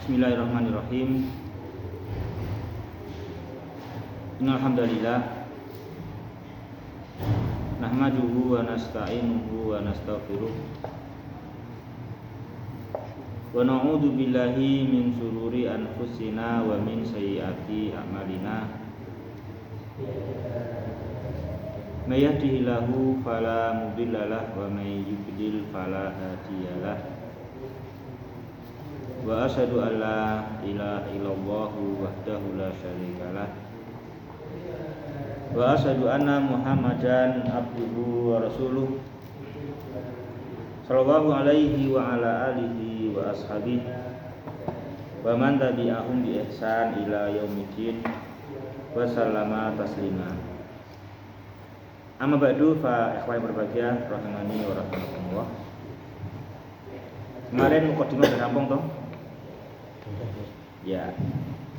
Bismillahirrahmanirrahim. Innal hamdalillah nahmaduhu wa nasta'inuhu wa nastaghfiruh wa na'udzu billahi min shururi anfusina wa min sayyiati a'malina. May yahdihillahu fala mudhillalah wa may yudlil fala hadiyalah. Wa asyhadu an la ilaha illallah wahdahu la syarikalah wa asyhadu anna Muhammadan abduhu wa rasuluh sallallahu alaihi wa ala alihi wa ashabihi wa man tabi'ahum bi ihsan ila yaumiddin wa sallama taslima. Amma ba'du fa ikhwan berbahagia rahimani wa rahmatullah. Kemarin mukadimah udah rampung toh? Ya.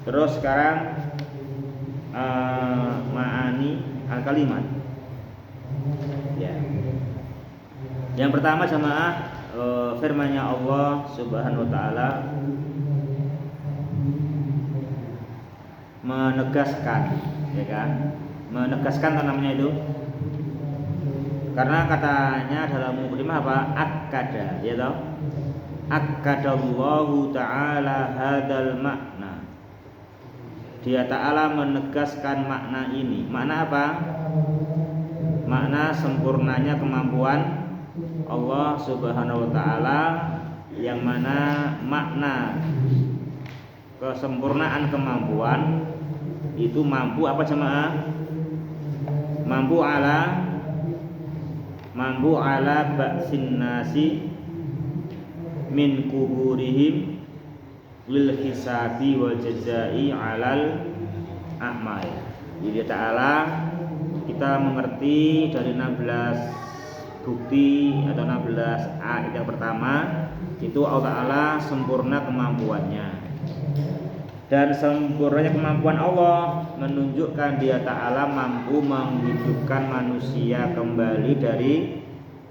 Terus sekarang ma'ani al-kalimat. Ya. Yang pertama jamaah firman-Nya Allah Subhanahu wa taala menegaskan, ya kan? Menegaskan namanya itu. Karena katanya dalam mukadimah apa? Akkada, ya toh? Akkadallahu ta'ala hadal makna. Dia ta'ala menegaskan makna ini. Makna apa? Makna sempurnanya kemampuan Allah Subhanahu wa ta'ala, yang mana makna kesempurnaan kemampuan itu mampu apa jemaah? Mampu ala ba'sin nasi min kuburihim lil hisabi wal jazai alal a'mal. Jadi ta'ala kita mengerti dari 16 bukti atau 16 ayat yang pertama itu Allah Ta'ala sempurna kemampuannya, dan sempurnanya kemampuan Allah menunjukkan Dia Ta'ala mampu menghidupkan manusia kembali dari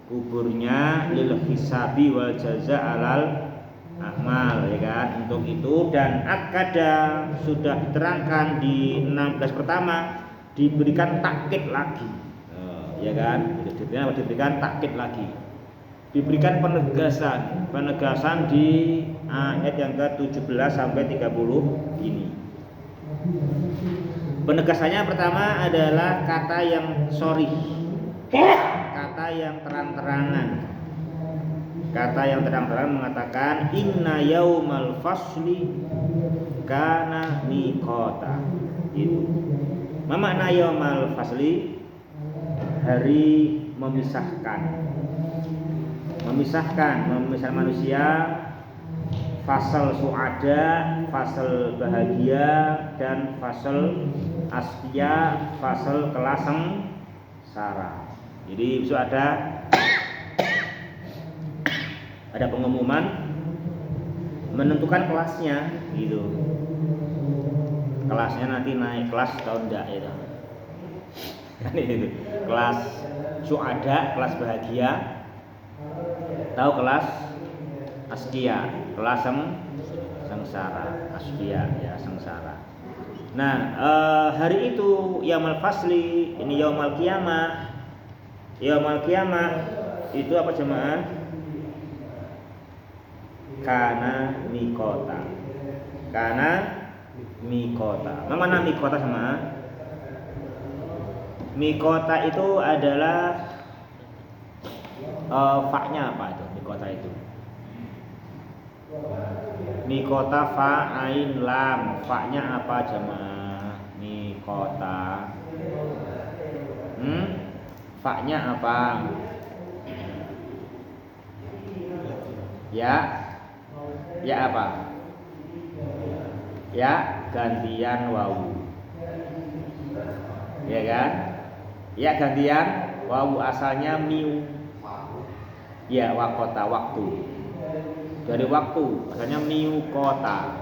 kuburnya lil hisabi wal jaza alal a'mal, ya kan? Untuk itu, dan akada sudah diterangkan di 16 pertama, diberikan takkid lagi, ya kan? Diberikan takkid lagi, diberikan penegasan di ayat yang ke-17 sampai 30 ini. Penegasannya pertama adalah kata yang sharih, kata yang terang-terangan. Kata yang terang-terangan mengatakan inna yaumal fasli kana miqata. Itu. Makna yaumal fasli, hari memisahkan manusia, fasal suada, fasal bahagia, dan fasal asfiya, fasal kelas sengsara. Jadi besok ada pengumuman menentukan kelasnya gitu. Kelasnya nanti naik kelas atau enggak itu. Kan itu. Kelas suada, kelas bahagia, tahu kelas askia, kelas sengsara, askia ya sengsara. Nah, hari itu yaumul fasli, ini yaumul qiyamah. Yaumul qiyamah itu apa jemaah? Kana miqata. Kana miqata. Mana miqata jemaah? Miqata itu adalah fa-nya apa itu? Miqata itu. Miqata fa ain lam. Fa-nya apa jemaah? Miqata. Fa-nya apa? Ya apa? Ya gantian wawu. Ya kan? Ya gantian wawu, asalnya miu. Ya wakota, waktu. Dari waktu asalnya miu kota.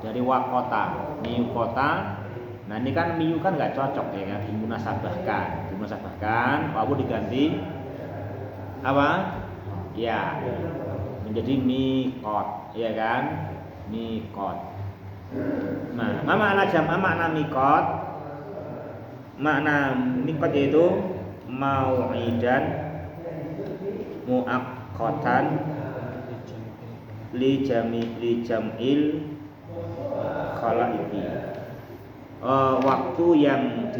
Dari wakota, miu kota. Nah ini kan miu kan nggak cocok ya kan, dimunasabahkan, wawu diganti apa? Ya menjadi miqat, ya kan? miqat. Nah, makna miqat. Makna miqat yaitu mau'idan muaqqatan li jam'il khalaiqi. Waktu yang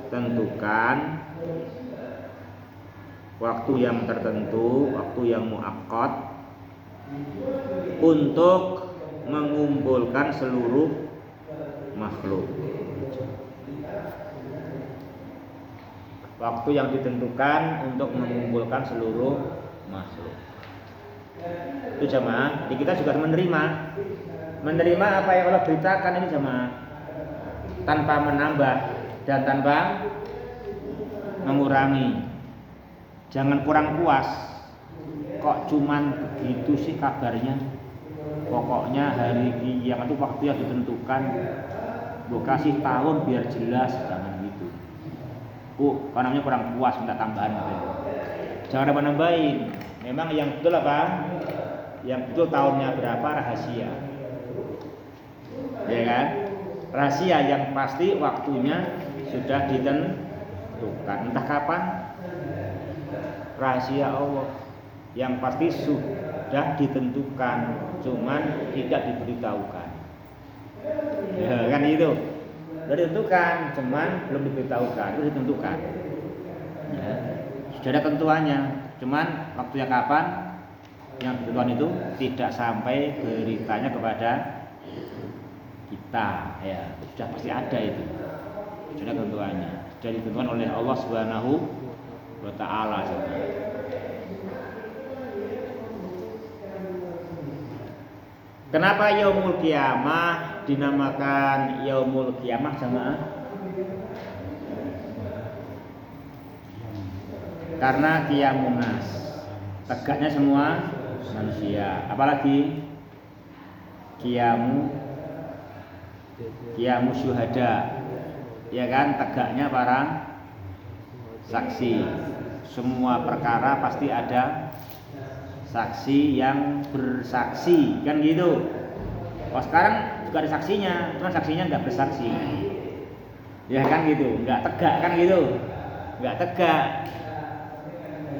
ditentukan, waktu yang tertentu, waktu yang muaqqat untuk mengumpulkan seluruh makhluk. Waktu yang ditentukan untuk mengumpulkan seluruh makhluk. Itu jamaah. Jadi kita juga menerima apa yang Allah beritakan ini jamaah, tanpa menambah dan tanpa mengurangi. Jangan kurang puas. Kok cuman begitu sih kabarnya? Pokoknya hari kiamat itu waktu yang ditentukan. Gue kasih tahun biar jelas, jangan gitu. Karena namanya kurang puas, minta tambahan gitu. Jangan ada nambahin. Memang yang betul apa? Yang betul tahunnya berapa rahasia. Ya kan? Rahasia yang pasti waktunya sudah ditentukan. Entah kapan, rahasia Allah. Yang pasti sudah ditentukan, cuman tidak diberitahukan. Ya kan itu. Sudah ditentukan, cuman belum diberitahukan. Itu ditentukan. Ya. Sudah ada tentuannya, cuman waktunya kapan yang ditentukan itu tidak sampai beritanya kepada kita. Ya, sudah pasti ada itu. Sudah tentuannya. Sudah ditentukan oleh Allah Subhanahu wa Ta'ala. Kenapa yaumul qiyamah dinamakan yaumul qiyamah jamaah? Karena qiyamun nas, tegaknya semua manusia. Apalagi qiyamu syuhada, ya kan, tegaknya para saksi. Semua perkara pasti ada saksi yang bersaksi, kan gitu. Kalau sekarang juga ada saksinya, cuma saksinya nggak bersaksi, ya kan gitu, nggak tegak kan gitu, nggak tegak,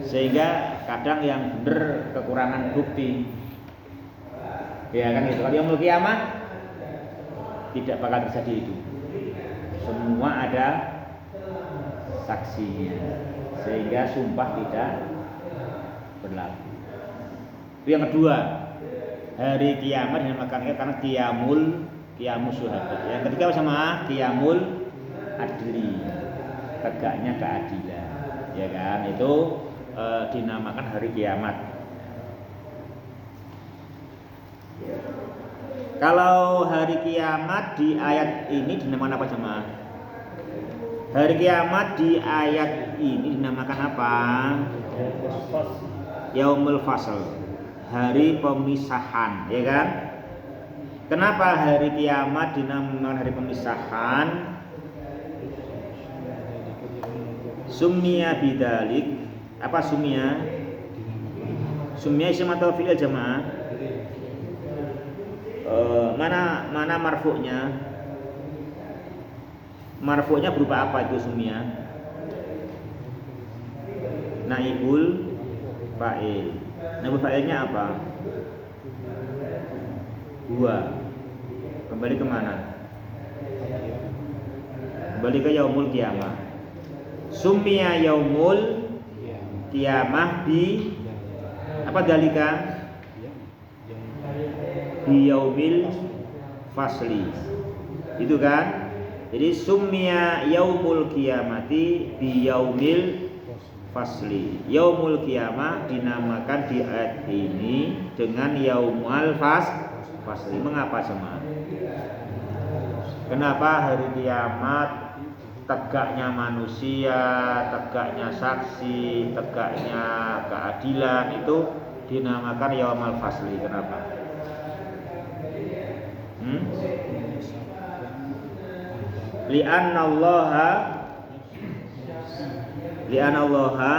sehingga kadang yang bener kekurangan bukti, ya kan gitu. Kalau yaumul qiyamah tidak bakal terjadi itu, semua ada saksinya, sehingga sumpah tidak berlaku. Itu yang kedua, hari kiamat dinamakan karena qiyamus syuhada. Yang ketiga sama qiyamul adli, tegaknya keadilan, ya kan, itu dinamakan hari kiamat. Kalau hari kiamat di ayat ini dinamakan apa jemaah? Hari kiamat di ayat ini dinamakan apa? Yaumul fasl, hari pemisahan, ya kan? Kenapa hari kiamat dinamakan hari pemisahan? Summiya bidzalik. Apa summiya? Summiya isim atau fi'il jamaah? Mana marfu'nya? Marfu'nya berupa apa itu summiya? Naibul fa'il. Naibul fa'ilnya apa? Huwa. Kembali kemana? Kembali ke yaumul qiyamah. Summiya yaumul qiyamah bi apa dalika? Bi yaumil fasli. Itu kan? Jadi summiya yaumul qiyamati bi yaumil fasli. Yaumul qiyamah dinamakan di ayat ini dengan yaumul fasli. Mengapa jemaah? Kenapa hari kiamat tegaknya manusia, tegaknya saksi, tegaknya keadilan itu dinamakan yaumul fasli? Kenapa? Li'annallaha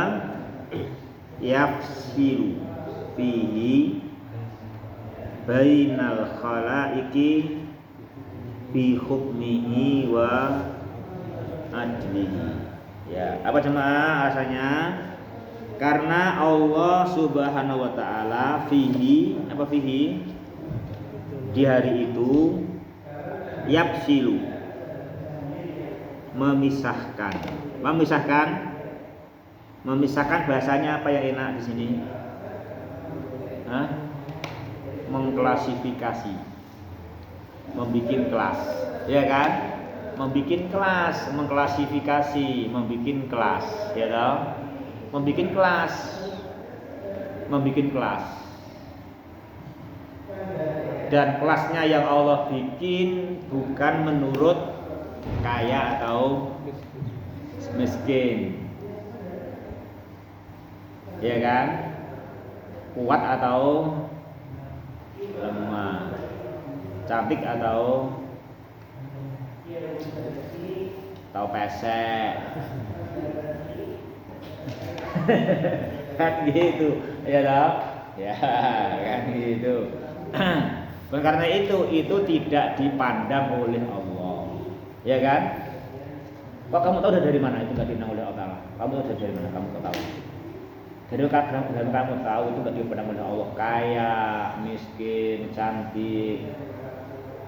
yafsilu fihi bainal khalaiqi bi hukmihi wa adlihi. Ya, apa jemaah alasannya? Karena Allah Subhanahu wa taala fihi di hari itu yapsilu memisahkan bahasanya apa yang enak di sini? Mengklasifikasi, membikin kelas, ya kan? Membikin kelas, mengklasifikasi, membikin kelas, ya toh? Membikin kelas. Dan kelasnya yang Allah bikin bukan menurut kaya atau miskin, ya kan? Kuat atau lemah, cantik atau pesek. Kan gitu, ya toh? Ya, kan gitu. Karena itu tidak dipandang oleh Allah, ya kan? Kok kamu tahu dari mana itu tidak dipandang oleh Allah? Kamu tahu dari mana? Kamu tahu? Dari kamu tahu itu tidak dipandang oleh Allah. Kaya, miskin, cantik,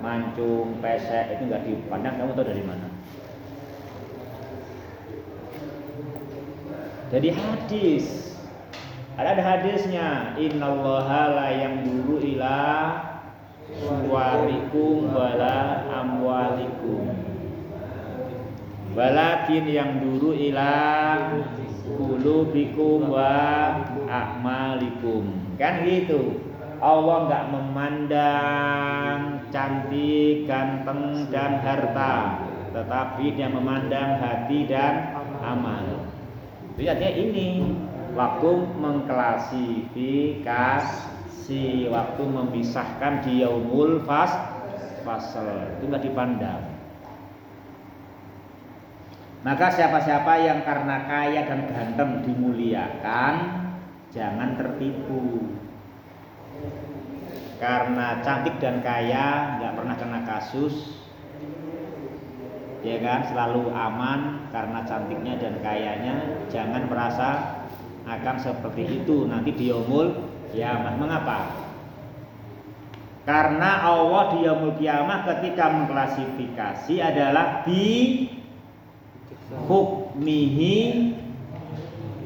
mancung, pesek itu nggak dipandang. Kamu tahu dari mana? Jadi hadis, ada hadisnya. Innallaha la yanzuru ila suwarikum wala amwalikum, walakin yanzuru ila qulubikum wa a'malikum. Kan gitu. Allah enggak memandang cantik, ganteng dan harta, tetapi Dia memandang hati dan amal. Itu artinya ini waktu mengklasifikasi, waktu memisahkan di yaumul fasl itu enggak dipandang. Maka siapa-siapa yang karena kaya dan ganteng dimuliakan, jangan tertipu. Karena cantik dan kaya nggak pernah kena kasus, ya kan? Selalu aman karena cantiknya dan kayanya. Jangan merasa akan seperti itu nanti di yaumul kiamah. Mengapa? Karena Allah di yaumul kiamah ketika mengklasifikasi adalah bi hukmihi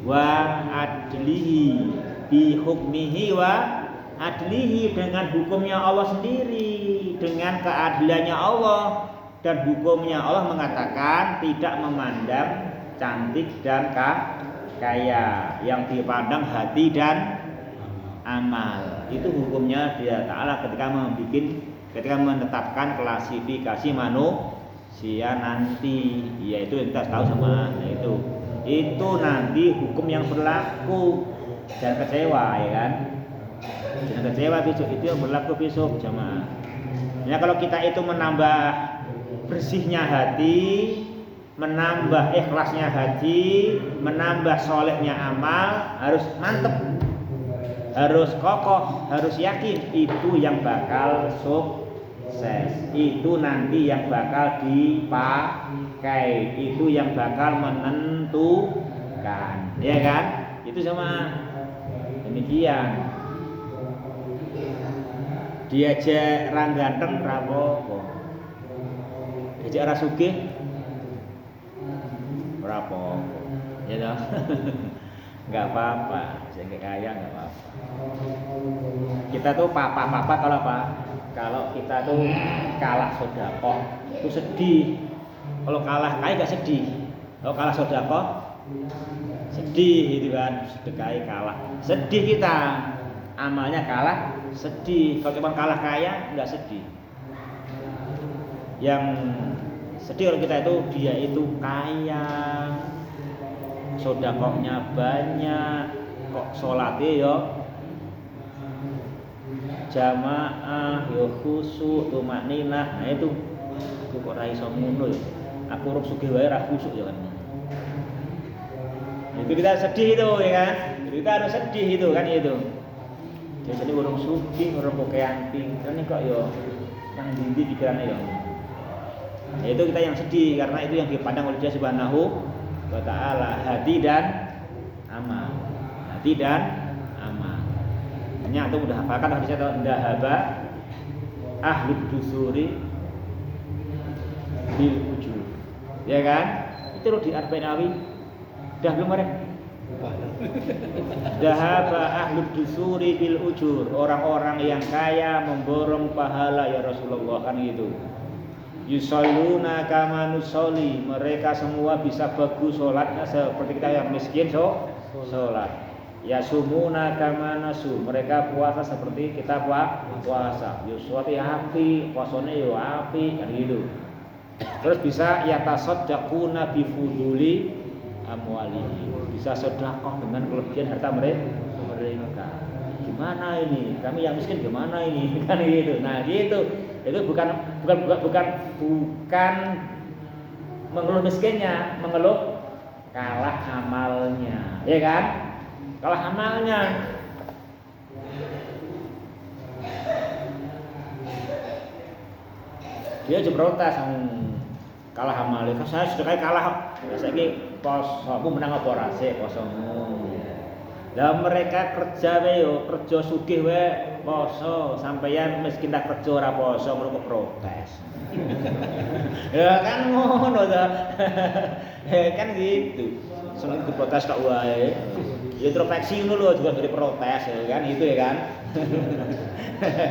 wa adlihi, bi hukmihi wa adlihi, dengan hukumnya Allah sendiri, dengan keadilannya Allah. Dan hukumnya Allah mengatakan tidak memandang cantik dan kaya, yang dipandang hati dan amal. Itu hukumnya Dia Ta'ala ketika menetapkan klasifikasi manusia nanti, yaitu yang kita tahu sama itu nanti hukum yang berlaku. Jangan kecewa, ya kan? Jangan kecewa besok, itu yang berlaku besok jamaah. Ya, kalau kita itu menambah bersihnya hati, menambah ikhlasnya hati, menambah solehnya amal, harus mantep, harus kokoh, harus yakin, itu yang bakal sukses, itu nanti yang bakal dipakai, itu yang bakal menentukan, ya kan? Itu sama demikian. Diajak orang ganteng rapopo, diajak orang sugih rapopo, ya toh. Nggak apa-apa, sehingga kaya nggak apa-apa. Kita tuh papa kalau apa? Kalau kita tuh kalah sedekah itu sedih. Kalau kalah kaya nggak sedih. Kalau kalah sedekah sedih, gitu kan? Sedekah kalah, sedih kita. Amalnya kalah, sedih. Kalau cuma kalah kaya nggak sedih. Yang sedih kalau kita itu dia itu kaya, sedekahnya banyak, kok sholatnya ya jamaah, ya khusyuk, tumakninah. Nah itu kok ora iso ngono ya. Aku urip sugih wae ra khusyuk ya kan. Itu kita sedih itu, ya kan? Kita harus sedih itu kan itu. Biasanya orang sugih, orang pokean ping, kan kok yo yang dindi pikirannya yo. Nah, itu kita yang sedih karena itu yang dipandang oleh Dia Subhanahu wa Ta'ala, hati dan amal. Hati dan amal. Hanya itu udah hafalkan hadisnya atau dahaba ahlud dusuri bil ujur. Ya kan? Itu loh di Arba'in Nawawi. Dah belum kemarin? Dahaba ahlud dusuri bil ujur. Orang-orang yang kaya memborong pahala ya Rasulullah, kan gitu. Yusalluna kama nusolli, mereka semua bisa bagus sholatnya seperti kita yang miskin sholat. Yasumuna kama nasu, mereka puasa seperti kita puasa. Yuswati api, puasanya yo api, kan gitu. Terus bisa yatasaddaquna bi fuduli amwalihim, bisa sedekah dengan kelebihan harta mereka. Gimana ini? Kami yang miskin gimana ini? Kan gitu. Nah, gitu. Itu bukan mengeluh miskinnya, mengeluh kalah amalnya, ya kan? Kalah amalnya. Dia juga protes, kalah amalnya. Kan saya sudah kalah. Saya ini pos, aku menang apa rase posomu. Lah mereka kerja kerja sugih poso, sampeyan miskin tak kerja ora poso, ngono kok protes. Ya kan ngono ta. Kan gitu. Seneng diprotes kok wae. Ya introspeksi ngono lho juga dari protes ya kan itu ya kan.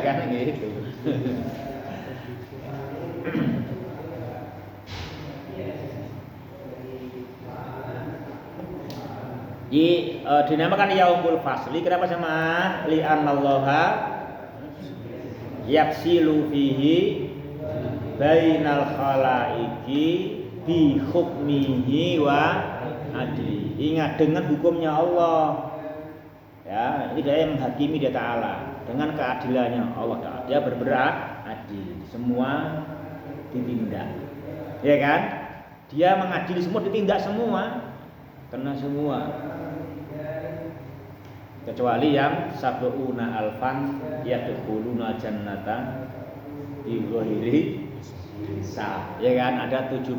Kan gitu. Dinamakan Yaumul Fasli. Kenapa sama? Li'annallaha yafsilu fihi bainal khalaiqi bi hukmihi wa adli. Ingat, dengan hukumnya Allah. Ya, ini dia yang menghakimi Dia Ta'ala dengan keadilannya Allah Ta'ala. Dia beradil, semua ditindak. Ya kan? Dia mengadili semua, ditindak semua. Kena semua. Kecuali yang sab'una alfan yadkhuluna jannata bi ghairi hisab. Ya kan, ada 70.000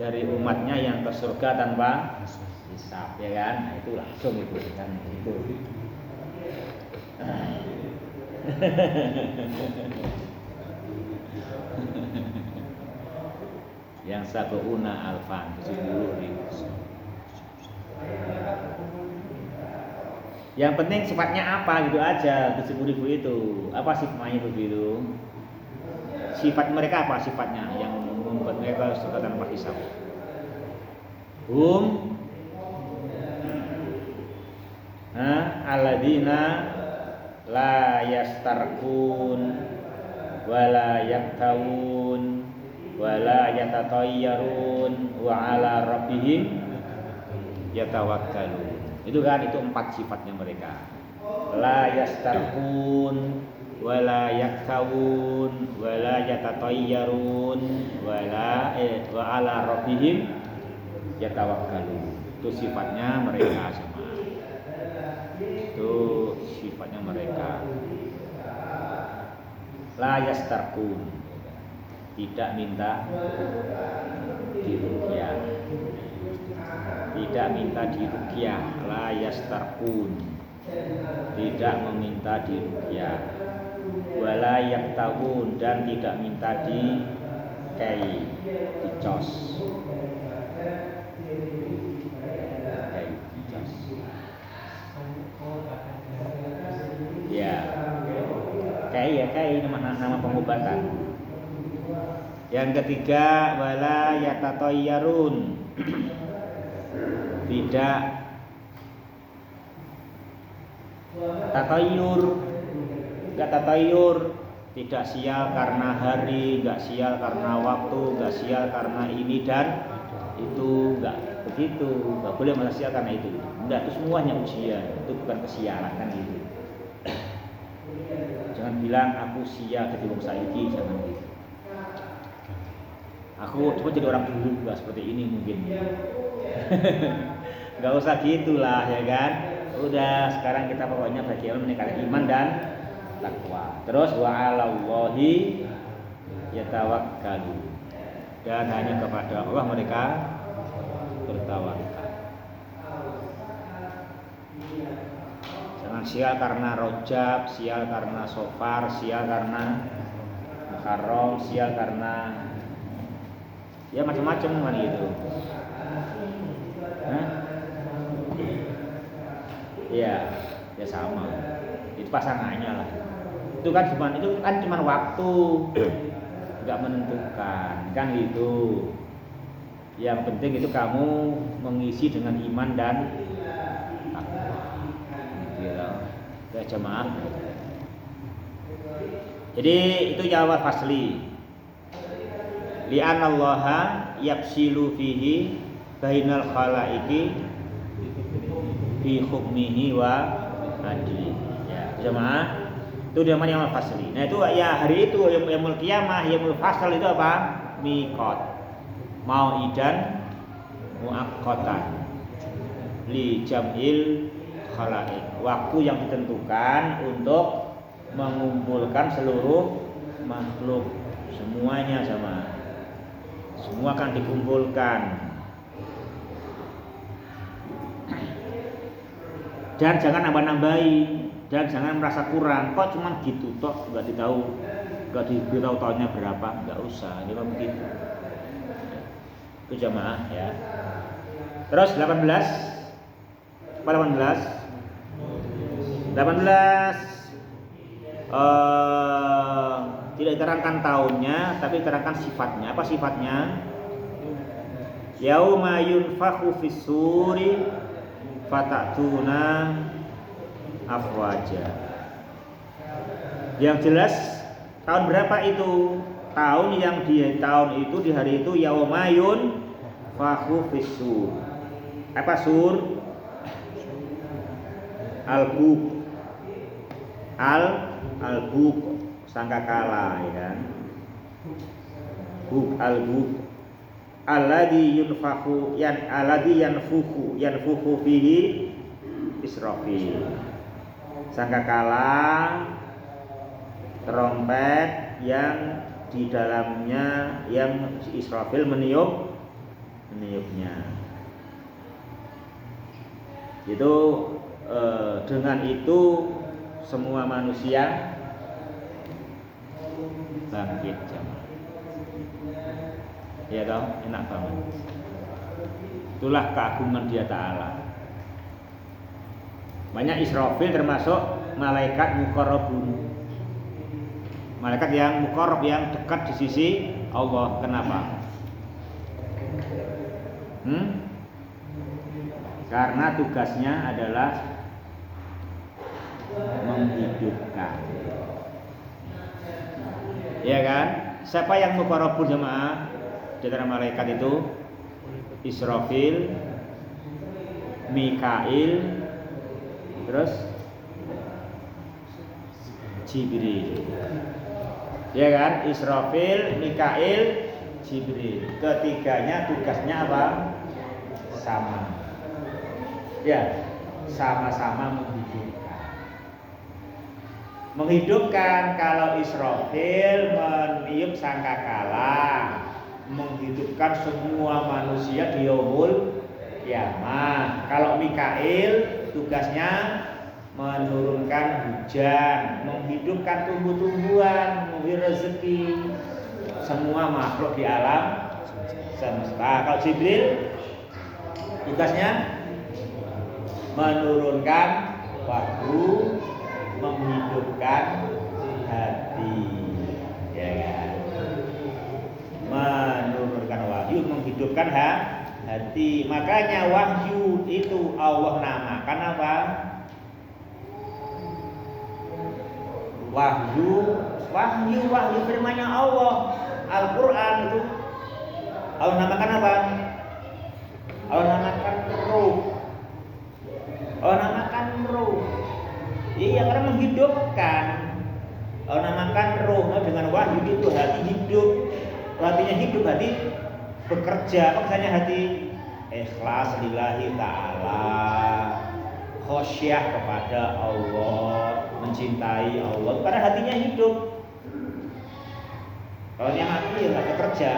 dari umatnya yang ke surga tanpa hisab, ya kan? Nah, itu langsung itu kan itu. Yang sab'una alfan 70.000. Yang penting sifatnya apa gitu aja 70.000 itu. Apa sifatnya begitu? Sifat mereka apa sifatnya yang membuat mereka surga tanpa hisab? Alladzina la yastarqun wala yaktawun wala yatatayyarun wa ala rabbihim yatawakkalun. Itu kan, itu 4 sifatnya mereka. La yastarqun wala yaktawun wala yatatayyarun wala wa ala rabbihim yatawakkalun. Itu sifatnya mereka sama. Itu sifatnya mereka. La yastarqun, tidak minta diruqyah. Tidak minta diruqyah, la yastarqun, tidak meminta diruqyah. Wala yaktawun, dan tidak minta dicos. Dicos. Ya. Kai nama pengobatan. Yang ketiga, wala yatatayyarun. Tidak tatayur, enggak tatayur, tidak sial karena hari, enggak sial karena waktu, enggak sial karena ini dan itu, enggak begitu, enggak boleh merasa sial karena itu. Enggak, itu semuanya ujian, itu bukan kesialan kan gitu. Jangan bilang aku sial jadi wong saiki, jangan gitu. Aku cuma jadi orang dulu enggak seperti ini mungkin. Enggak usah gitulah ya kan. Udah, sekarang kita pokoknya bagaimana meningkatkan iman dan takwa. Terus wa 'alallahi yatawakkalu. Dan hanya kepada Allah mereka bertawakal. Jangan sial karena Rajab, sial karena Safar, sial karena Muharram, sial karena ya macam-macam kan gitu. Hah? Iya, ya sama. Itu pasangannya lah. Itu kan cuma waktu, nggak menentukan, kan gitu. Yang penting itu kamu mengisi dengan iman dan takwa. Gitu ya jemaah. Jadi itu jawab fasli. Li'anallaha yafsilu fihi bainal khalaiqi fi hukmihi wa adli. Ya, jemaah. Itu namanya yaumul fasli. Nah, itu ya hari itu yaumul qiyamah, yaumul fasl itu apa? Miqat. Mau'idan muaqqatan li jam'il khalaiq. Waktu yang ditentukan untuk mengumpulkan seluruh makhluk semuanya sama. Semua akan dikumpulkan. Dan jangan nambah-nambahi, dan jangan merasa kurang. Kok cuma gitu toh, nggak diberitahu tahunnya berapa, nggak usah, dia begitu. Itu jamaah ya. Terus 18 tidak diterangkan tahunnya, tapi diterangkan sifatnya. Apa sifatnya? Yauma yunfakhu fis-suri fatatuna afwaja. Yang jelas tahun berapa itu? Tahun itu di hari itu yaumayun fakhu fis-sur. Apa sur? Al-buk sangkakala ya kan. Al-buk alladhi yanfukhu fihi Israfil. Sangkakala trompet yang di dalamnya yang Israfil meniupnya. Itu dengan itu semua manusia bangkit jamaah. Ya toh, enak banget. Itulah keagungan Dia Ta'ala. Banyak Israfil termasuk malaikat muqarrabun. Malaikat yang muqarrab, yang dekat di sisi Allah. Kenapa? Karena tugasnya adalah menghidupkan. Ya kan? Siapa yang muqarrabun jemaah? Di antara malaikat itu Israfil, Mikail, terus Jibril. Ya kan? Israfil, Mikail, Jibril. Ketiganya tugasnya apa? Sama. Ya, sama-sama menghidupkan. Kalau Israfil meniup sangkakala, menghidupkan semua manusia di yaumul qiyamah. Kalau Mikail tugasnya menurunkan hujan, menghidupkan tumbuh-tumbuhan, memberi rezeki semua makhluk di alam semesta. Kalau Jibril tugasnya menurunkan wahyu, menghidupkan hati, ya kan? Menurunkan wahyu, menghidupkan hati. Makanya wahyu itu Allah namakan apa? Wahyu firman-Nya Allah. Al-Quran itu Allah namakan apa? Allah namakan ruh. Allah namakan ruh. Iya, karena menghidupkan. Allah namakan ruh. Dengan wahyu itu hati hidup. Hatinya hidup, hati bekerja. Apa misalnya hati? Ikhlas lillahi ta'ala, khosyah kepada Allah, mencintai Allah, karena hatinya hidup. Kalau dia mati ya nggak bekerja,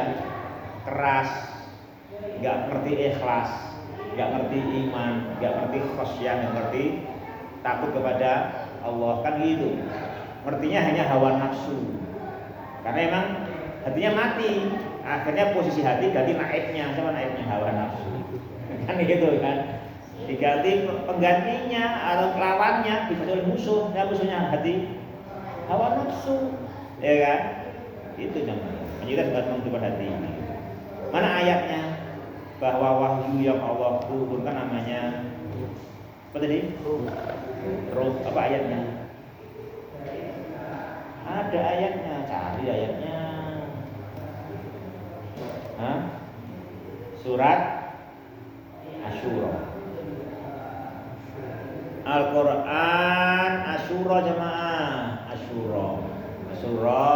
keras, nggak ngerti ikhlas, nggak ngerti iman, nggak ngerti khosyah, nggak ngerti takut kepada Allah, kan gitu. Ngertinya hanya hawa nafsu. Karena emang hatinya mati, akhirnya posisi hati ganti naibnya, sama naibnya hawa nafsu. Kan gitu kan. Diganti penggantinya atau lawannya bisa oleh musuh, ya musuhnya hati hawa nafsu, ya kan? Itu namanya. Kita sudah menentukan hati. Mana ayatnya bahwa wahyu yang Allah turunkan namanya apa tadi? Ruh. Apa ayatnya? Ada ayatnya, cari ayatnya. Hah? Surat Asyura. Al-Quran Asyura jemaah. Asyura. Asyura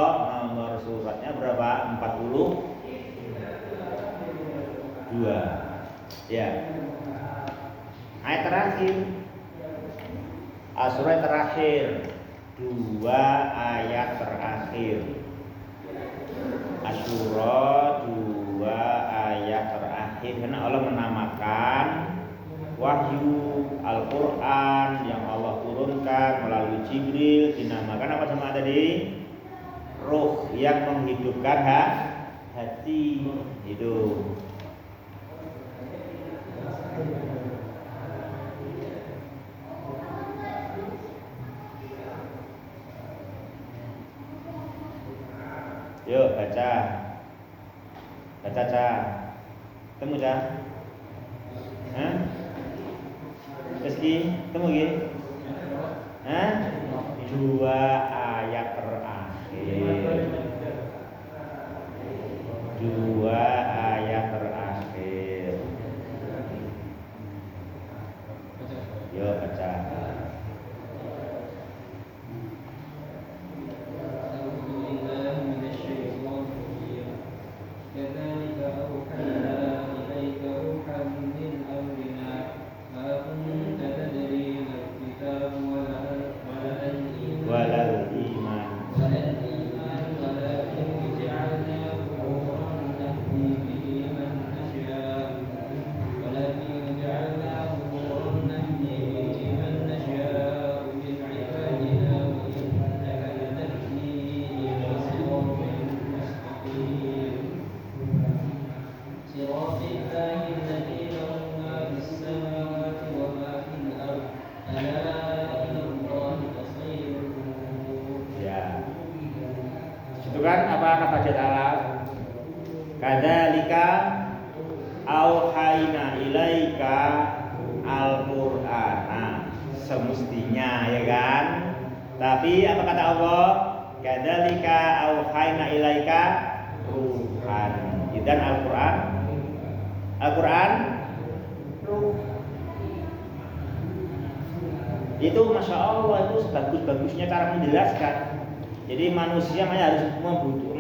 nomor suratnya berapa? 42. Ya. Ayat terakhir. Asyura terakhir. 2 ayat terakhir. Asyura 2 ayat terakhir. Karena Allah menamakan wahyu Al-Quran yang Allah turunkan melalui Jibril dinamakan apa sama tadi? Ruh yang menghidupkan hati. Itu. Yuk baca. Baca Cah. Temu Cah. Hah? Meski temu gini. Hah? 2 ayat terakhir. 2 ayat terakhir. Yuk baca. Kadzalika auhayna ilaika al-Qur'ana, semestinya ya kan. Tapi apa kata Allah? Kadzalika auhayna ilaika ruhan. Dan Al-Qur'an ruh. Itu Masya Allah, itu sebagus-bagusnya cara menjelaskan. Jadi manusia harus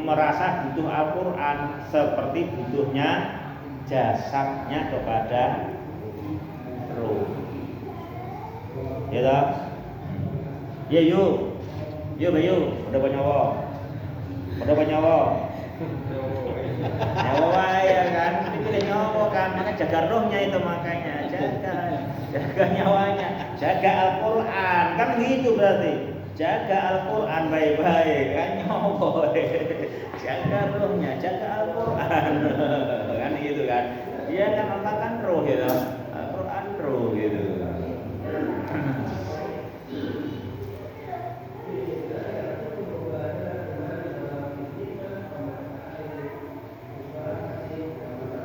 merasa butuh Al-Quran seperti butuhnya jasadnya kepada ruh. Ya toh? Ya yuk Bayu, udah banyawa. Nyawa ya kan, itu nyawa kan, maka jaga rohnya itu, makanya jaga nyawanya, jaga Al-Quran, kan gitu berarti. Jaga Al-Quran baik-baik, kan nyawa. Jaga rohnya, jaga Al-Quran, kan gitu kan. Dia kan Allah kan roh gitu, Al-Quran roh gitu.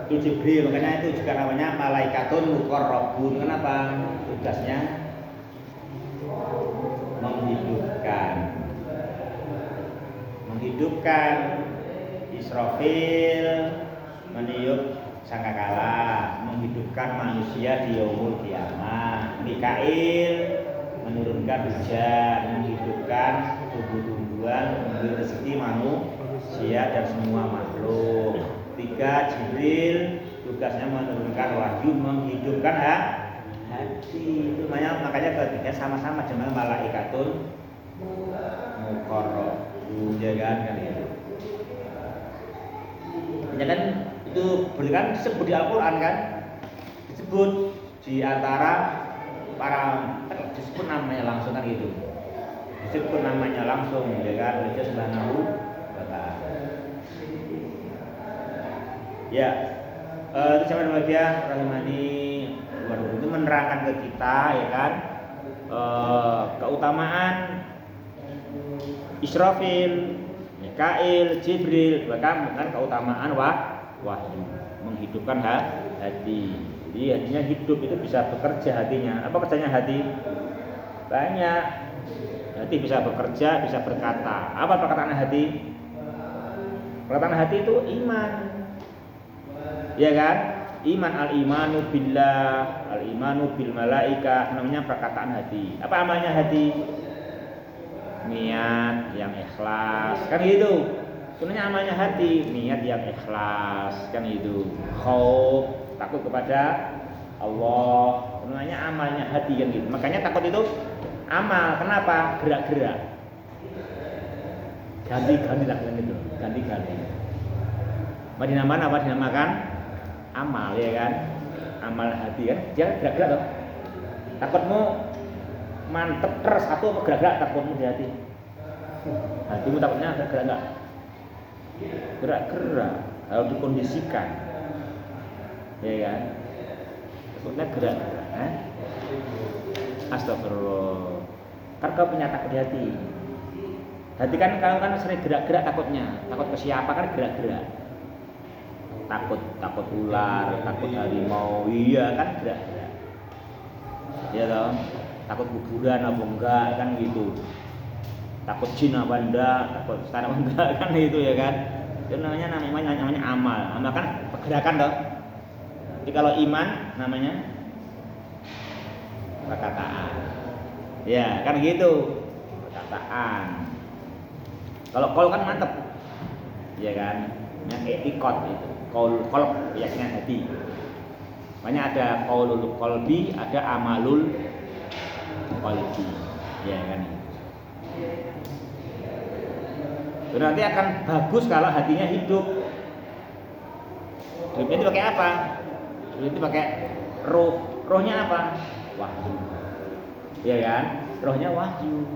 Itu Jibril, makanya itu juga namanya malaikatun muqarrabun. Kenapa? Tugasnya menghidupkan. Israfil meniup sangkakala, menghidupkan manusia di yaumul kiamah. Mikail menurunkan hujan, menghidupkan tumbuh-tumbuhan, memberi rezeki manusia dan semua makhluk. 3, Jibril tugasnya menurunkan wahyu, menghidupkan hati itu makanya ketika sama-sama jemaah malaikatul muqarrabun ya kan itu. Ya kan itu berikan disebut di Al-Qur'an kan? Disebut di antara para disebut namanya langsung kan gitu. Disebut namanya langsung ya kan oleh Allah Subhanahu wa taala. Ya, itu sama bahagia rahimani itu menerangkan ke kita ya kan keutamaan Israfil, Mikail, Jibril, bahkan keutamaan wahyu menghidupkan hati. Jadi hatinya hidup itu bisa bekerja hatinya. Apa kerjanya hati? Banyak. Hati bisa bekerja, bisa berkata. Apa perkataan hati? Perkataan hati itu iman. Ya kan? Iman al-imanu billah, al-imanu bil malaika, namanya perkataan hati. Apa amalnya hati? Niat yang ikhlas, kan gitu. Sebenarnya amalnya hati, niat yang ikhlas, kan itu. Khauf, takut kepada Allah, sebenarnya amalnya hati kan gitu. Makanya takut itu amal. Kenapa? Gerak-gerak. Ganti-ganti lah gitu. Ganti-ganti. Apa dinamakan? Amal ya kan, amal hati kan, jangan gerak-gerak dong. Takutmu mantep terus satu gerak-gerak takutmu di hati. Hatimu takutnya gerak-gerak enggak? Gerak-gerak, harus dikondisikan, ya kan? Takutnya gerak-gerak. Astagfirullah. Kan kau punya takut di hati. Hati kan kau kan sering gerak-gerak takutnya, takut ke siapa kan gerak-gerak. Takut ular, takut harimau, iya kan gerak-gerak. Ya toh, takut kuburan apa enggak kan gitu. Takut jin apa enggak, takut setan apa enggak kan gitu ya kan. Itu namanya amal. Amal kan pergerakan toh. Jadi kalau iman namanya perkataan. Ya, kan gitu. Perkataan. Kalau kol kan mantep. Ya kan? Yang etikot itu. Qaul qalb, keyakinan hati. Banyak ada qaulul qalbi, ada amalul qalbi. Ya kan. Berarti akan bagus kalau hatinya hidup. Hidupnya itu pakai apa? Itu pakai roh. Rohnya apa? Wahyu. Ya kan? Rohnya wahyu.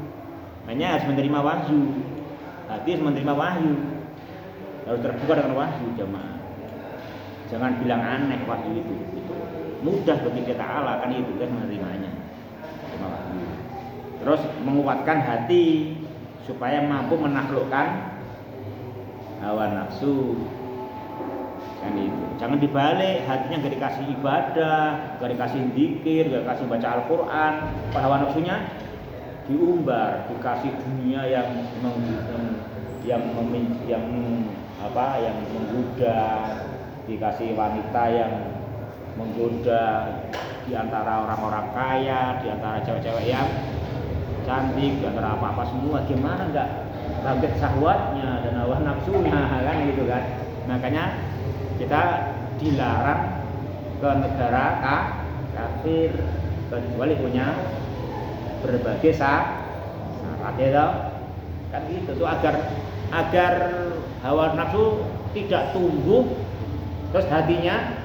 Makanya harus menerima wahyu. Hati harus menerima wahyu. Harus terbuka dengan wahyu jemaah. Jangan bilang aneh wahyu itu mudah bagi kita Allah kan itu kan menerimanya. Wahyu. Terus menguatkan hati supaya mampu menaklukkan hawa nafsu. Kan itu. Jangan dibalik, hatinya gak dikasih ibadah, gak dikasih zikir, gak dikasih baca Al-Qur'an, hawa nafsunya diumbar, dikasih dunia yang menggoda, dikasih wanita yang menggoda di antara orang-orang kaya, di antara cewek-cewek yang cantik, di antara apa-apa semua, gimana enggak target syahwatnya dan hawa nafsunya kan gitu kan. Makanya kita dilarang ke negara kafir kecuali punya berbagai syarat ya kan gitu tuh agar hawa nafsu tidak tumbuh terus hatinya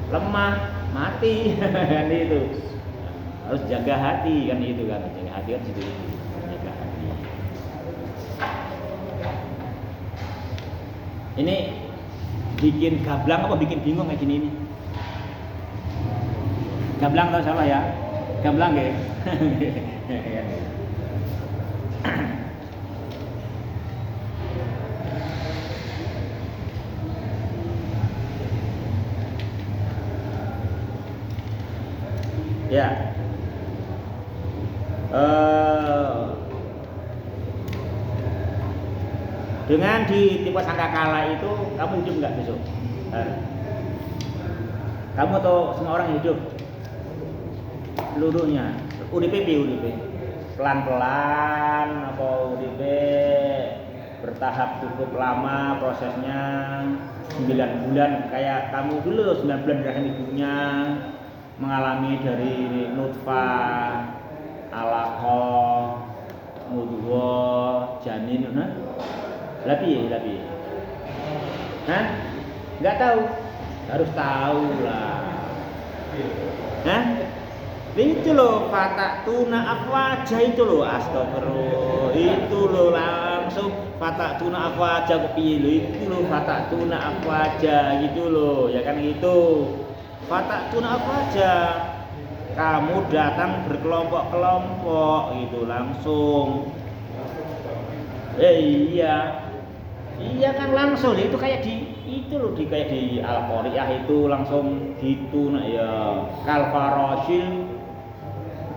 lemah mati kan itu harus jaga hati kan itu kan jaga hati kan situ jaga hati. Ini bikin gablang apa bikin bingung kayak gini ini? Gablang tahu salah ya? Gablang ya? Ya. Dengan ditipu sangkakala itu kamu hidup nggak besok? Kamu atau semua orang hidup? Seluruhnya. UDP pelan-pelan apa UDP bertahap cukup lama prosesnya 9 bulan kayak kamu dulu 9 bulan berakhir ibunya mengalami dari nutfah, alaqah, mudghah, janin, Lapi. Hah? Enggak tahu. Harus tahu lah. Hah? Itu loh fatatuna afwaja itu loh, astagfirullah. Itu loh langsung fatatuna afwaja kepiye lho, itu loh fatatuna afwaja gitu loh, ya kan gitu. Fatatuna afwaja. Kamu datang berkelompok-kelompok gitu langsung. Iya. Iya kan langsung itu kayak kayak di Al-Qari'ah itu langsung gitu nak ya kalfarosil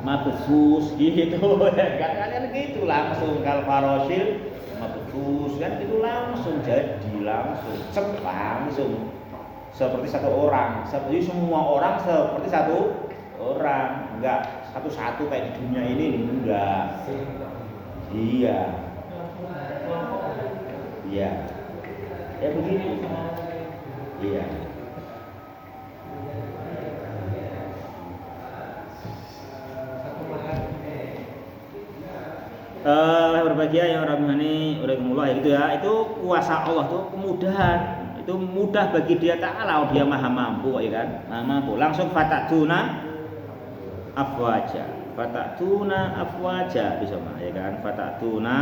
mabsus gitu kan gitu langsung kalfarosil mabsus kan itu langsung jadi langsung seperti satu orang, seperti semua orang seperti satu orang, enggak satu-satu kayak di dunia ini enggak. Iya, ya begitu. Iya. Berbahagia yang rahimani rahimakumullah gitu ya. Itu kuasa Allah tuh kemudahan. Itu mudah bagi Dia Ta'ala, Dia Maha mampu ya kan? Maha mampu. Langsung fatatuna afwaja bisa mah ya kan? Fatatuna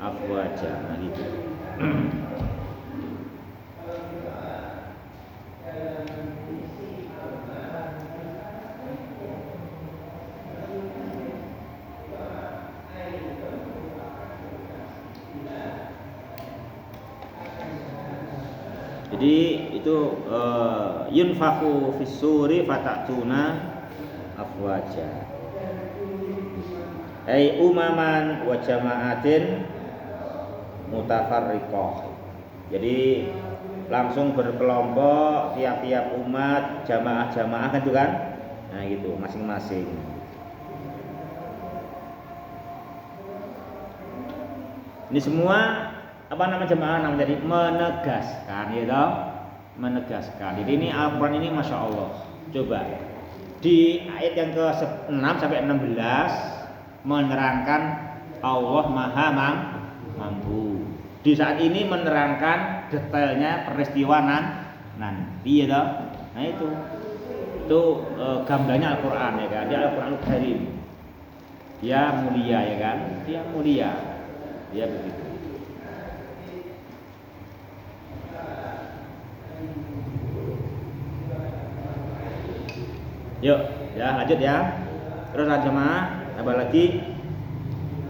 afwaja nah gitu. Jadi itu yunfaku fis suri fatatuna afwaja. Ai umaman wa jama'atin mutafarriqah. Jadi langsung berkelompok tiap-tiap umat, jamaah-jamaah kan itu kan? Nah gitu masing-masing. Ini semua apa nama jemaah namanya jadi menegaskan ya toh, menegaskan. Jadi ini Al-Qur'an ini Masya Allah. Coba di ayat yang ke-6 sampai 16 menerangkan Allah Maha mampu. Di saat ini menerangkan detailnya peristiwa nanti ya toh. Nah itu gambarnya Al-Qur'an ya kan. Dia Al-Qur'anul Karim. Dia mulia ya kan? Dia mulia. Dia begitu. Yuk, ya lanjut ya. Terus jemaah, apa lagi?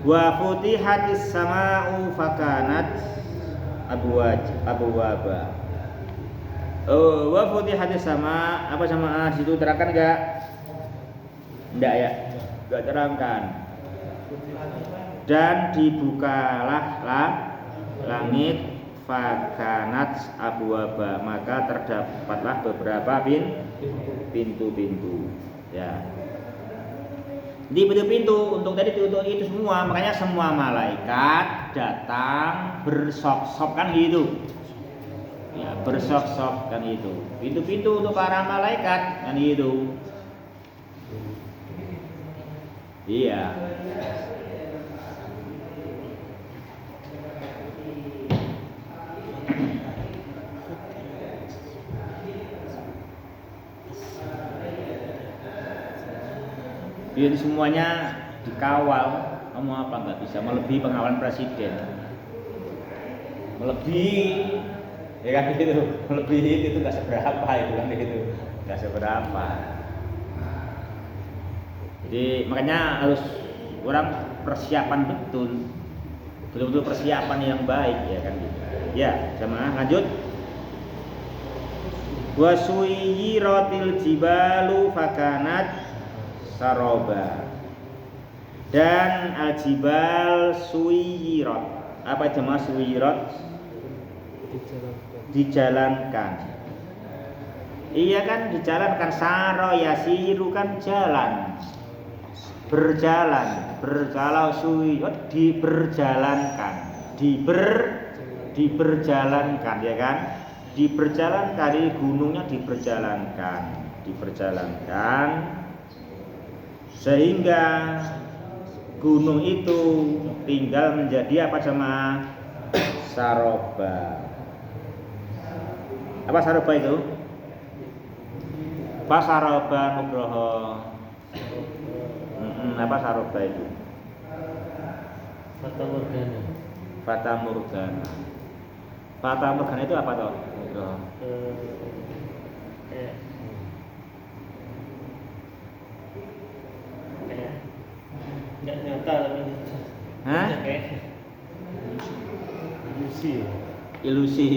Wa futihatis sama'u fakanat abwaba. Oh, wa futihatis sama apa sama situ terangkan enggak? Enggak ya? Enggak terangkan. Dan dibukalah langit fakanat abwaba, maka terdapatlah beberapa pintu-pintu ya. Di pintu-pintu untuk itu semua, makanya semua malaikat datang bersop-sop kan gitu ya, bersop-sop kan itu pintu-pintu untuk para malaikat kan gitu. Iya. Jadi semuanya dikawal, kamu apa nggak bisa melebihi pengawalan presiden, melebihi, ya kan gitu, melebihi itu nggak seberapa itu kan gitu, nggak seberapa. Jadi makanya harus orang persiapan betul-betul persiapan yang baik ya kan gitu. Ya, jemaah lanjut. Wasuyiratil jibalu fakanat saroba. Dan al-jibal suyirat. Apa jemaah suyirat? Dijalankan. Iya kan dijalankan. Saro yasiru kan jalan. Berjalan. Kalau suyirat diberjalankan. Diberjalankan ya kan? Diberjalankan, di gunungnya diberjalankan. diperjalankan sehingga gunung itu tinggal menjadi apa jemaah? Saroba. Apa saroba itu? Apa saroba Nugroho? Apa saroba itu? Fata Morgana. Fata Morgana. Fata Morgana itu apa toh? Nugroho? Nggak nyata tapi nyata. Hah? Ilusi. Ilusi.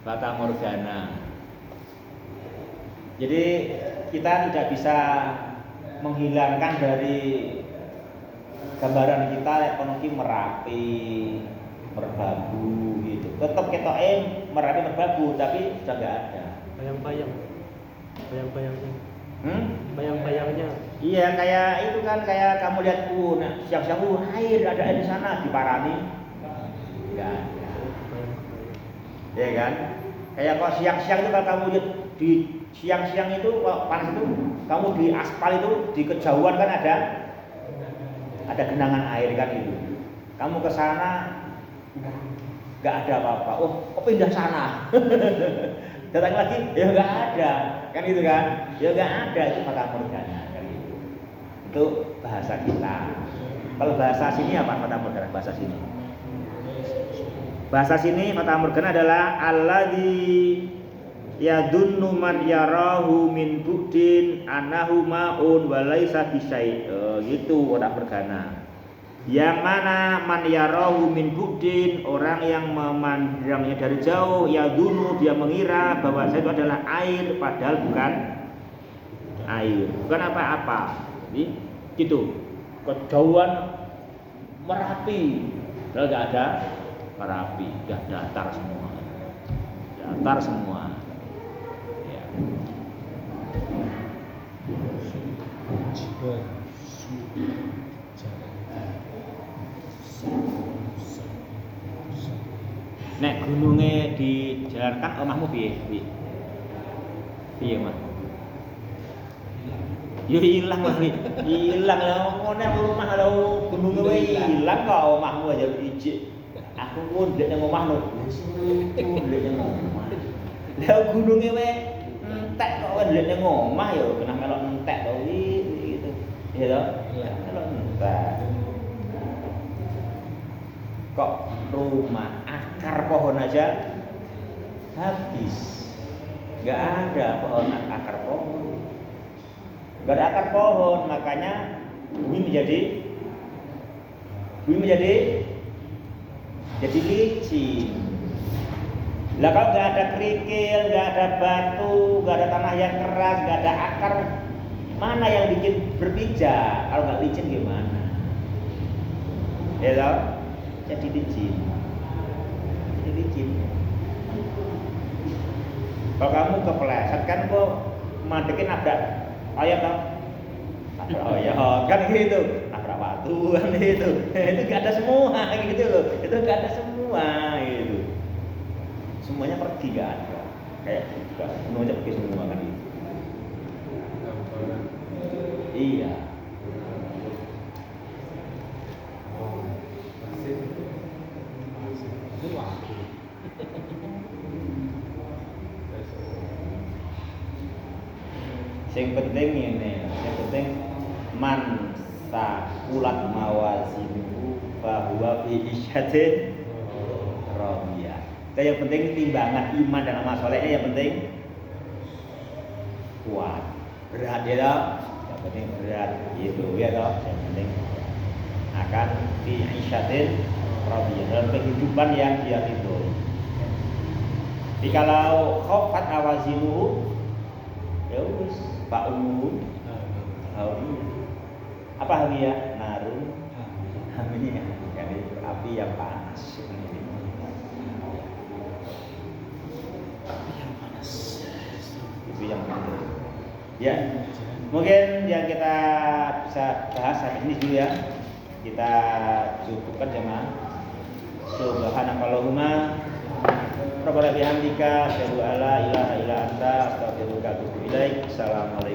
Fata Morgana. Jadi kita tidak bisa menghilangkan dari gambaran kita ekonomi Merapi, Merbabu gitu. Tetap kita Merapi Merbabu tapi sudah nggak ada. Bayang-bayangnya. Bayang-bayangnya. Iya kayak itu kan kayak kamu lihat nah, siang-siang ada air di sana di Parani. Nggak ada. Ya kan? Kayak kok siang-siang itu kalau kamu lihat di siang-siang itu kalau panas itu kamu di aspal itu di kejauhan kan ada genangan air kan itu. Kamu ke sana nggak ada apa-apa. Oh, pindah sana. Datang lagi ya nggak ada kan itu kan? Ya nggak ada itu Fata Morgana kan itu. Itu bahasa kita. Kalau bahasa sini apa Fata Morgana bahasa sini? Bahasa sini Fata Morgana adalah alladzi yadunnu man yarahu min bu'din anahu ma'un wa laisa bisyai'. Gitu Fata Morgana. Yang mana man yarahu min bu'din, orang yang memandangnya dari jauh, yadunnu dia mengira bahwa itu adalah air padahal bukan air. Bukan apa-apa. Jadi gitu. Kejauhan Merapi. Padahal enggak ada Merapi, sudah datar semua. Datar semua. Ya. Nek gunungnya dijalankan omahmu piye? Piye, Mas? Yo hilang lah, hilang lah. Ngene rumah kalau gunungnya hilang kok omahmu aja ijik. Aku pun ndek nang omah lho. Ndek nang omah. Lah gununge wae entek kok ndek nang omah ya kena melok entek to gitu. Iya toh? Melok entek. Kok rumah akar pohon aja habis. Enggak ada pohon akar pohon. Enggak ada akar pohon, makanya bumi menjadi licin. Lah kalau nggak ada kerikil, nggak ada batu, nggak ada tanah yang keras, nggak ada akar, mana yang bikin berpijak? Kalau nggak licin gimana? Ya toh? Jadi licin. Kalau kamu kepleset kan kok mandekin nabrak ayam toh? Nabrak ayam kan gitu. Nabrak batu kan gitu. Itu nggak ada semua gitu loh. Itu nggak ada semua gitu. Semuanya pergi nggak ada. Kayak juga semuanya pergi semua kan itu. Iya. Yang penting ini, yang penting man saqulat mawazinuhu fahuwa fi isyatin radiyah. Yang penting timbangan iman dan amal solehnya yang penting kuat, berat ya toh, yang penting berat gitu ya toh, yang penting akan fi isyatin radiyah, dalam kehidupan yang dia ridhoi. Jadi kalau khafat mawazinuhu ya wis Pak Umum, apa hamiya? Narun, hamiya, jadi api yang panas. Api yang panas. Itu yang panas. Ya, mungkin yang kita bisa bahas sampai sini dulu ya. Kita cukupkan jemaah. Subhanakallahumma Rabbana bihamdika asyhadu alla ilaha illa anta astaghfiruka wa atubu ilaik. Assalamualaikum.